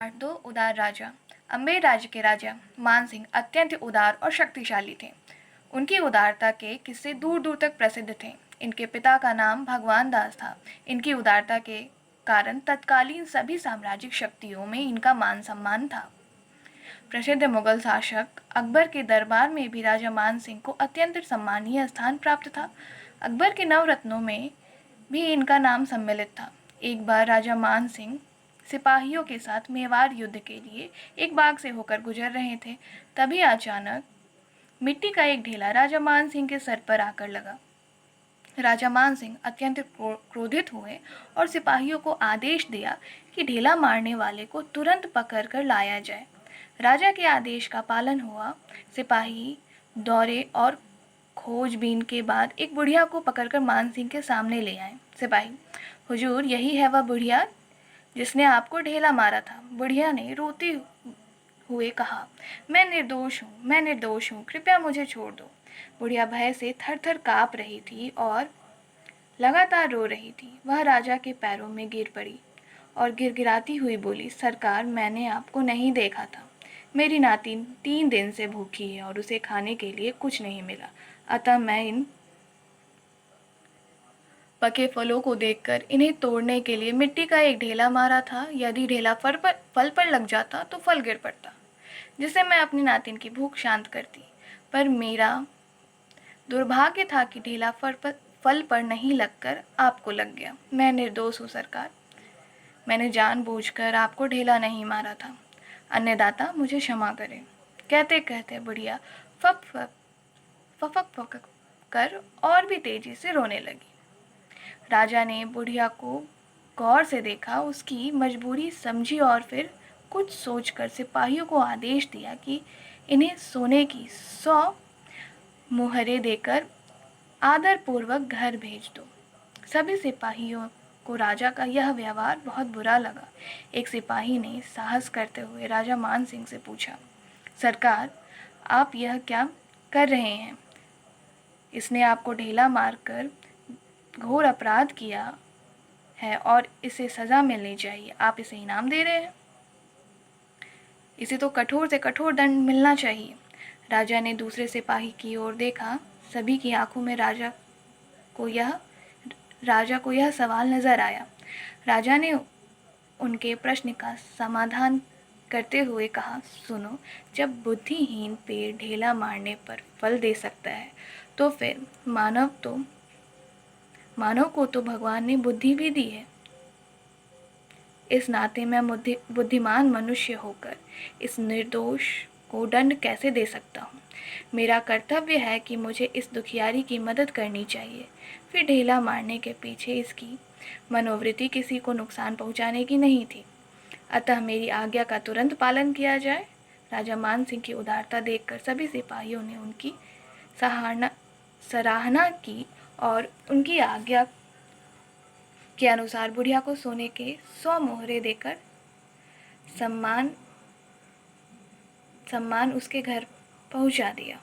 दो उदार राजा। अम्बेर राज्य के राजा मान सिंह अत्यंत उदार और शक्तिशाली थे। उनकी उदारता के किस्से दूर दूर तक प्रसिद्ध थे। इनके पिता का नाम भगवान दास था। इनकी उदारता के कारण तत्कालीन सभी साम्राज्यिक शक्तियों में इनका मान सम्मान था। प्रसिद्ध मुगल शासक अकबर के दरबार में भी राजा मान सिंह को अत्यंत सम्मानीय स्थान प्राप्त था। अकबर के नवरत्नों में भी इनका नाम सम्मिलित था। एक बार राजा मान सिंह सिपाहियों के साथ मेवाड़ युद्ध के लिए एक बाग से होकर गुजर रहे थे। तभी अचानक मिट्टी का एक ढेला राजा मान सिंह के सर पर आकर लगा। राजा मान सिंह अत्यंत क्रोधित हुए और सिपाहियों को आदेश दिया कि ढेला मारने वाले को तुरंत पकड़कर लाया जाए। राजा के आदेश का पालन हुआ। सिपाही दौड़े और खोजबीन के बाद एक बुढ़िया को पकड़कर मान सिंह के सामने ले आए। सिपाही: हुजूर, यही है वह बुढ़िया जिसने आपको ढेला मारा था। बुढ़िया ने रोते हुए कहा, मैं निर्दोष हूँ, कृपया मुझे छोड़ दो। बुढ़िया भय से थर थर काँप रही थी और लगातार रो रही थी। वह राजा के पैरों में गिर पड़ी और गिड़गिड़ाती हुई बोली, सरकार, मैंने आपको नहीं देखा था। मेरी नातिन 3 दिन से भूखी है और उसे खाने के लिए कुछ नहीं मिला, अतः मैं इन पके फलों को देखकर इन्हें तोड़ने के लिए मिट्टी का एक ढेला मारा था। यदि ढेला फल पर लग जाता तो फल गिर पड़ता, जिससे मैं अपनी नातिन की भूख शांत करती। पर मेरा दुर्भाग्य था कि ढेला फल पर नहीं लगकर आपको लग गया। मैं निर्दोष हूँ सरकार। मैंने जानबूझकर आपको ढेला नहीं मारा था। अन्नदाता, मुझे क्षमा करें। कहते कहते बुढ़िया फफक फफक कर और भी तेजी से रोने लगी। राजा ने बुढ़िया को गौर से देखा, उसकी मजबूरी समझी और फिर कुछ सोचकर सिपाहियों को आदेश दिया कि इन्हें सोने की 100 मुहरें देकर आदरपूर्वक घर भेज दो। सभी सिपाहियों को राजा का यह व्यवहार बहुत बुरा लगा। एक सिपाही ने साहस करते हुए राजा मान सिंह से पूछा, सरकार, आप यह क्या कर रहे हैं? इसने आपको ढेला मारकर घोर अपराध किया है और इसे सजा मिलनी चाहिए। आप इसे इनाम दे रहे हैं। इसे तो कठोर से कठोर दंड मिलना चाहिए। राजा ने दूसरे सिपाही की ओर देखा। सभी की आंखों में राजा को यह सवाल नजर आया। राजा ने उनके प्रश्न का समाधान करते हुए कहा, सुनो, जब बुद्धिहीन पेड़ ढेला मारने पर फल दे सकता है, तो फिर मानव को तो भगवान ने बुद्धि भी दी है। इस नाते मैं बुद्धिमान मनुष्य होकर इस निर्दोष को दंड कैसे दे सकता हूँ? मेरा कर्तव्य है कि मुझे इस दुखियारी की मदद करनी चाहिए। फिर ढेला मारने के पीछे इसकी मनोवृत्ति किसी को नुकसान पहुँचाने की नहीं थी, अतः मेरी आज्ञा का तुरंत पालन किया जाए। राजा मान सिंह की उदारता देखकर सभी सिपाहियों ने उनकी सराहना की और उनकी आज्ञा के अनुसार बुढ़िया को सोने के 100 मोहरे देकर सम्मान उसके घर पहुंचा दिया।